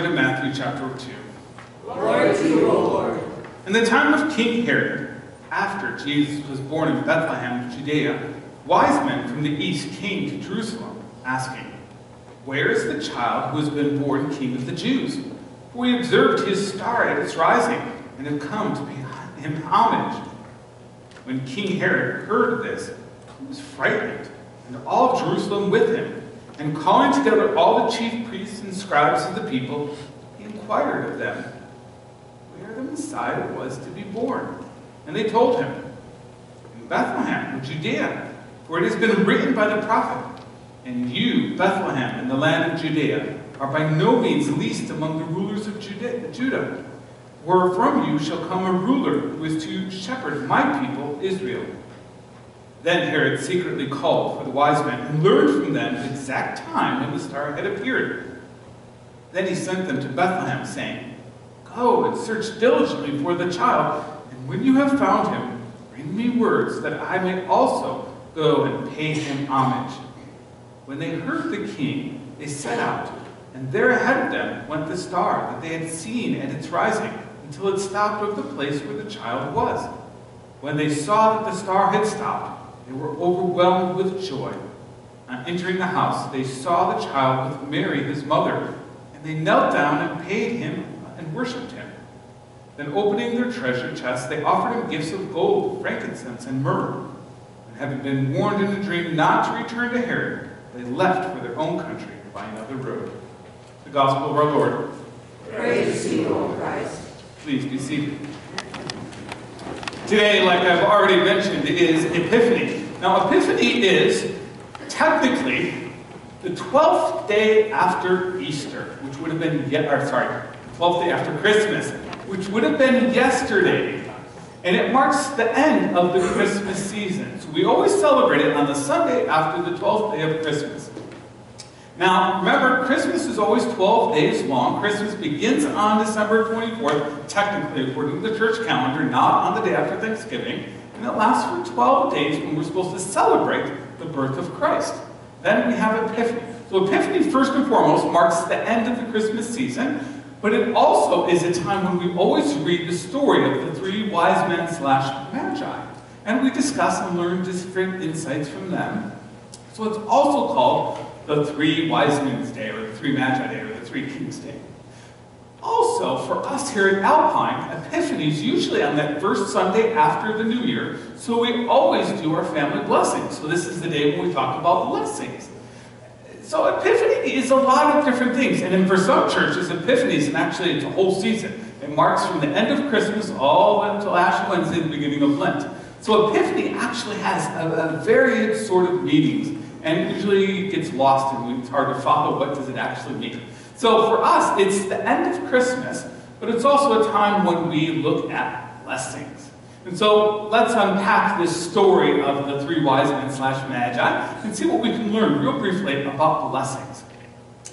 turn to Matthew chapter 2. Glory to you, O Lord. In the time of King Herod, after Jesus was born in Bethlehem of Judea, wise men from the east came to Jerusalem, asking, "Where is the child who has been born King of the Jews? For we observed his star at its rising, and have come to pay him homage." When King Herod heard this, he was frightened, and all of Jerusalem with him. And calling together all the chief priests and scribes of the people, he inquired of them where the Messiah was to be born. And they told him, "In Bethlehem of Judea, for it has been written by the prophet, and you, Bethlehem, in the land of Judea, are by no means least among the rulers of Judah. For from you shall come a ruler who is to shepherd my people Israel." Then Herod secretly called for the wise men and learned from them the exact time when the star had appeared. Then he sent them to Bethlehem, saying, "Go and search diligently for the child, and when you have found him, bring me words that I may also go and pay him homage." When they heard the king, they set out, and there ahead of them went the star that they had seen at its rising, until it stopped over the place where the child was. When they saw that the star had stopped, they were overwhelmed with joy. On entering the house, they saw the child with Mary, his mother, and they knelt down and paid him and worshipped him. Then opening their treasure chests, they offered him gifts of gold, frankincense, and myrrh. And having been warned in a dream not to return to Herod, they left for their own country by another road. The Gospel of our Lord. Praise to you, O Christ. Please be seated. Today, like I've already mentioned, is Epiphany. Now, Epiphany is technically the 12th day after Easter, which would have been, 12th day after Christmas, which would have been yesterday. And it marks the end of the Christmas season. So we always celebrate it on the Sunday after the 12th day of Christmas. Now, remember, Christmas is always 12 days long. Christmas begins on December 24th, technically, according to the church calendar, not on the day after Thanksgiving. And it lasts for 12 days when we're supposed to celebrate the birth of Christ. Then we have Epiphany. So Epiphany, first and foremost, marks the end of the Christmas season, but it also is a time when we always read the story of the three wise men / magi. And we discuss and learn different insights from them. So it's also called the Three Wise Men's Day, or the Three Magi Day, or the Three Kings Day. Also, for us here at Alpine, Epiphany is usually on that first Sunday after the New Year, so we always do our family blessings. So this is the day when we talk about blessings. So Epiphany is a lot of different things, and then for some churches, Epiphany is actually it's a whole season. It marks from the end of Christmas all the way until Ash Wednesday, the beginning of Lent. So Epiphany actually has a varied sort of meanings. And usually it gets lost and it's hard to follow what does it actually mean. So for us, it's the end of Christmas, but it's also a time when we look at blessings. And so let's unpack this story of the three wise men / magi and see what we can learn real briefly about blessings.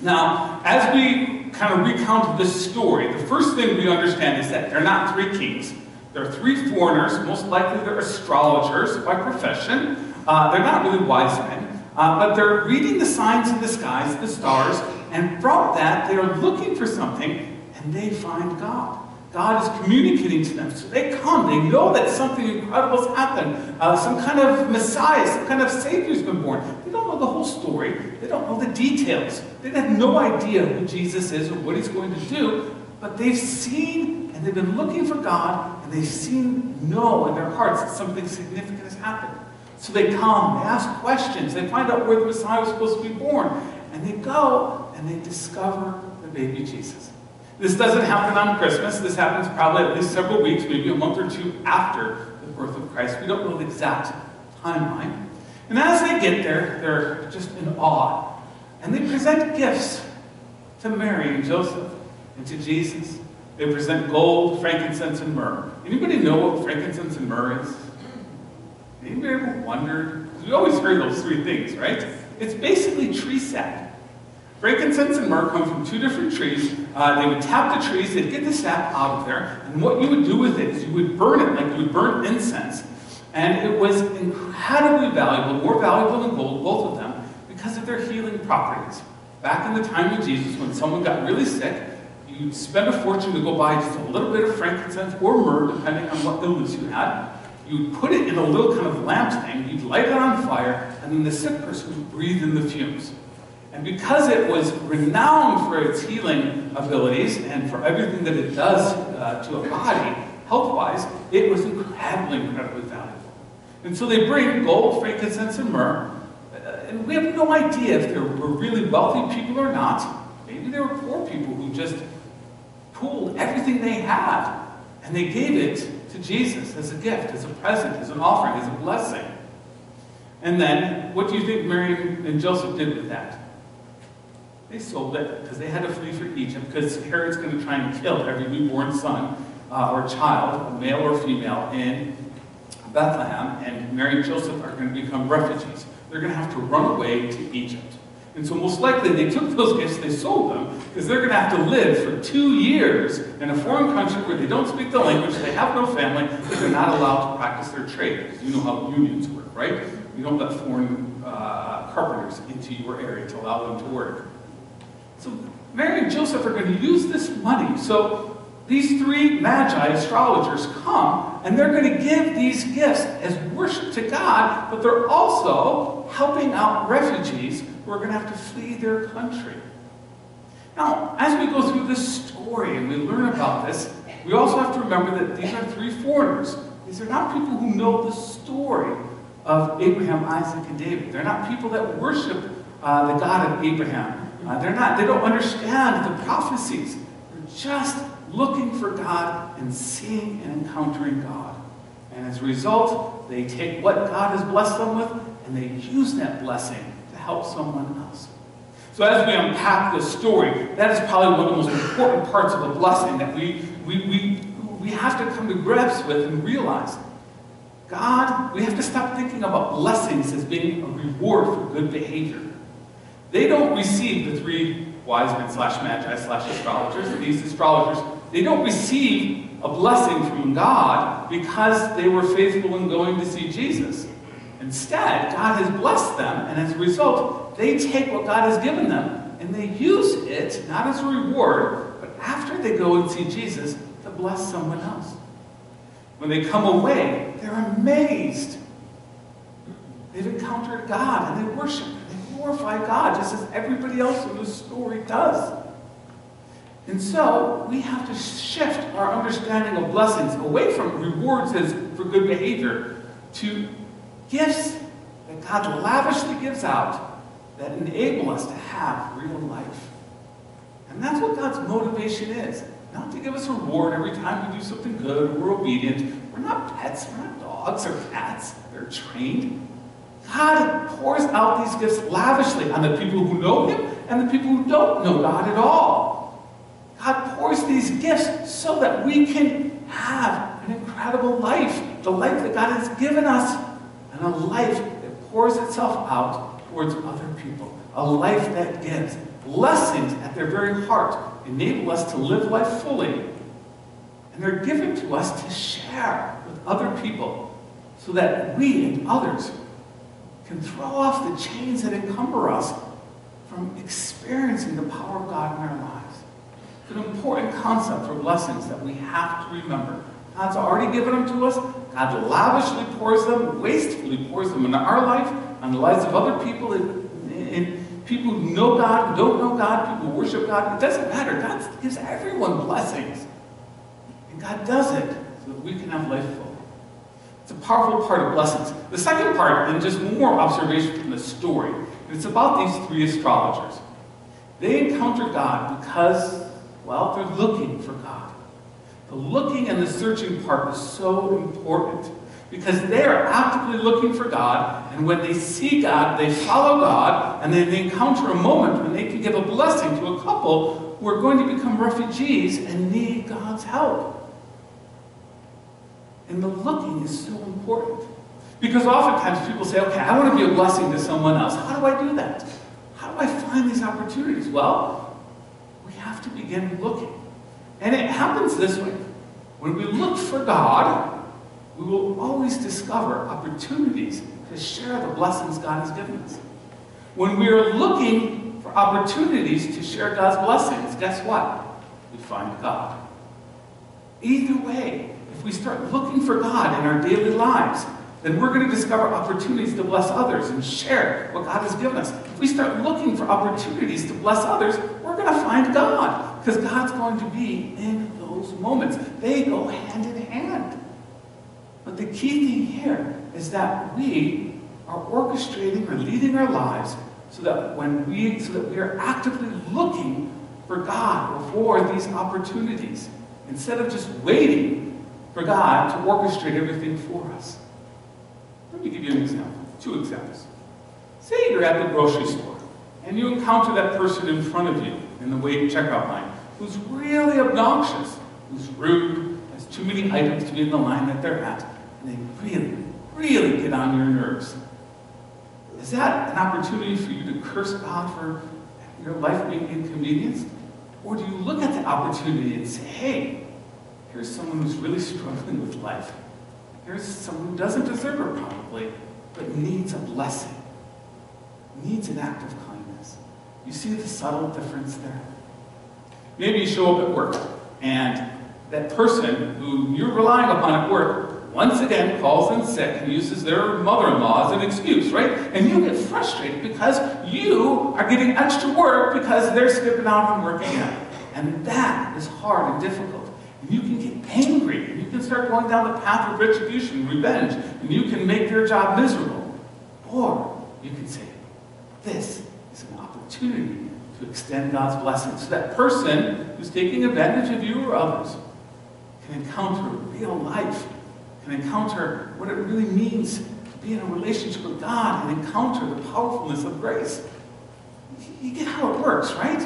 Now, as we kind of recount this story, the first thing we understand is that they're not three kings. They're three foreigners. Most likely they're astrologers by profession. They're not really wise men. But they're reading the signs in the skies, the stars, and from that they are looking for something, and they find God. God is communicating to them. So they come, they know that something incredible has happened. Some kind of Messiah, some kind of Savior has been born. They don't know the whole story. They don't know the details. They have no idea who Jesus is or what he's going to do, but they've seen and they've been looking for God, and they've know in their hearts that something significant has happened. So they come, they ask questions, they find out where the Messiah was supposed to be born, and they go and they discover the baby Jesus. This doesn't happen on Christmas. This happens probably at least several weeks, maybe a month or two after the birth of Christ. We don't know the exact timeline. And as they get there, they're just in awe. And they present gifts to Mary and Joseph and to Jesus. They present gold, frankincense, and myrrh. Anybody know what frankincense and myrrh is? Anybody ever wondered? Because we always heard those three things, right? It's basically tree sap. Frankincense and myrrh come from two different trees. They would tap the trees, they'd get the sap out of there, and what you would do with it is you would burn it like you would burn incense. And it was incredibly valuable, more valuable than gold, both of them, because of their healing properties. Back in the time of Jesus, when someone got really sick, You'd spend a fortune to go buy just a little bit of frankincense or myrrh, depending on what illness you had. You'd put it in a little kind of lamp thing, you'd light it on fire, and then the sick person would breathe in the fumes. And because it was renowned for its healing abilities and for everything that it does to a body, health-wise, it was incredibly valuable. And so they bring gold, frankincense, and myrrh, and we have no idea if they were really wealthy people or not. Maybe they were poor people who just pooled everything they had, and they gave it to Jesus as a gift, as a present, as an offering, as a blessing. And then, what do you think Mary and Joseph did with that? They sold it because they had to flee for Egypt, because Herod's going to try and kill every newborn son or child, male or female, in Bethlehem, and Mary and Joseph are going to become refugees. They're going to have to run away to Egypt. And so most likely they took those gifts, they sold them, because they're going to have to live for 2 years in a foreign country where they don't speak the language, they have no family, they're not allowed to practice their trade. Because you know how unions work, right? You don't let foreign carpenters into your area to allow them to work. So Mary and Joseph are going to use this money. So these 3 magi astrologers come, and they're going to give these gifts as worship to God, but they're also helping out refugees who are going to have to flee their country. Now, as we go through this story and we learn about this, we also have to remember that these are 3 foreigners. These are not people who know the story of Abraham, Isaac, and David. They're not people that worship the God of Abraham. They don't understand the prophecies. They're just looking for God and seeing and encountering God. And as a result, they take what God has blessed them with and they use that blessing to help someone else. So as we unpack this story, that is probably one of the most important parts of a blessing that we have to come to grips with and realize. God, we have to stop thinking about blessings as being a reward for good behavior. They don't receive, the 3 wise men / magi / astrologers, these astrologers, they don't receive a blessing from God because they were faithful in going to see Jesus. Instead, God has blessed them, and as a result, they take what God has given them, and they use it, not as a reward, but after they go and see Jesus, to bless someone else. When they come away, they're amazed. They've encountered God, and they worship, and they glorify God, just as everybody else in this story does. And so, we have to shift our understanding of blessings away from rewards as for good behavior to gifts that God lavishly gives out that enable us to have real life. And that's what God's motivation is. Not to give us a reward every time we do something good or we're obedient. We're not pets, we're not dogs or cats. They're trained. God pours out these gifts lavishly on the people who know Him and the people who don't know God at all. God pours these gifts so that we can have an incredible life. The life that God has given us. And a life that pours itself out towards other people. A life that gives. Blessings at their very heart enable us to live life fully. And they're given to us to share with other people so that we and others can throw off the chains that encumber us from experiencing the power of God in our lives. It's an important concept for blessings that we have to remember. God's already given them to us. God lavishly pours them, wastefully pours them into our life, on the lives of other people, and people who know God, who don't know God, people who worship God. It doesn't matter. God gives everyone blessings. And God does it so that we can have life fully. It's a powerful part of blessings. The second part, and just more observation from the story, and it's about these 3 astrologers. They encounter God because, well, they're looking for God. The looking and the searching part is so important because they are actively looking for God, and when they see God, they follow God, and then they encounter a moment when they can give a blessing to a couple who are going to become refugees and need God's help. And the looking is so important because oftentimes people say, okay, I want to be a blessing to someone else. How do I do that? How do I find these opportunities? Well, we have to begin looking. And it happens this way. When we look for God, we will always discover opportunities to share the blessings God has given us. When we are looking for opportunities to share God's blessings, guess what? we find God. Either way, if we start looking for God in our daily lives, then we're going to discover opportunities to bless others and share what God has given us. If we start looking for opportunities to bless others, we're going to find God, because God's going to be in those moments. They go hand in hand. But the key thing here is that we are orchestrating or leading our lives so that we are actively looking for God or for these opportunities, instead of just waiting for God to orchestrate everything for us. Let me give you an example, 2 examples. Say you're at the grocery store and you encounter that person in front of you in the wait checkout line who's really obnoxious, who's rude, has too many items to be in the line that they're at, and they really get on your nerves. Is that an opportunity for you to curse God for your life being inconvenienced? Or do you look at the opportunity and say, hey, here's someone who's really struggling with life. Here's someone who doesn't deserve it probably, but needs a blessing, needs an act of kindness. You see the subtle difference there? Maybe you show up at work, and that person who you're relying upon at work once again calls in sick and uses their mother-in-law as an excuse, right? And you get frustrated because you are getting extra work because they're skipping out on work again. And that is hard and difficult. And you can get angry, and you can start going down the path of retribution, revenge, and you can make their job miserable. Or you can say, this is an opportunity to extend God's blessing so that person who's taking advantage of you or others can encounter real life, can encounter what it really means to be in a relationship with God and encounter the powerfulness of grace. You get how it works, right?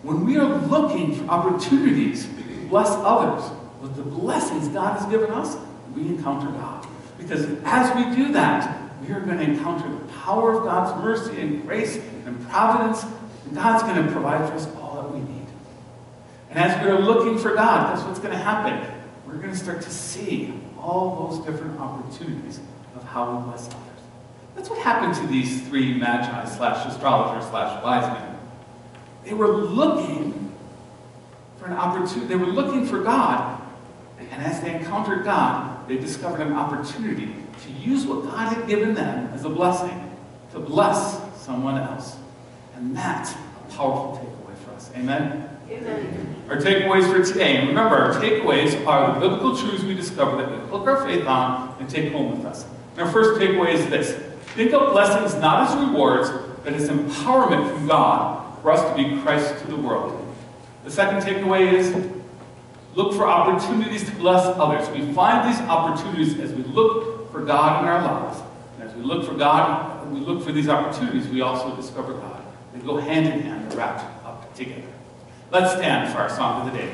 When we are looking for opportunities to bless others with the blessings God has given us, we encounter God. Because as we do that, we are going to encounter the power of God's mercy and grace and providence, and God's going to provide for us all that we need. And as we are looking for God, that's what's going to happen. We're going to start to see all those different opportunities of how we bless others. That's what happened to these 3 magi/astrologers/wise men. They were looking for an opportunity. They were looking for God. And as they encountered God, they discovered an opportunity to use what God had given them as a blessing to bless someone else. And that's a powerful takeaway for us. Amen? Amen. Our takeaways for today. And remember, our takeaways are the biblical truths we discover that we hook our faith on and take home with us. And our first takeaway is this. Think of blessings not as rewards, but as empowerment from God for us to be Christ to the world. The second takeaway is look for opportunities to bless others. We find these opportunities as we look for God in our lives. And as we look for God, and we look for these opportunities, we also discover God. They go hand in hand, wrapped up together. Let's stand for our song of the day.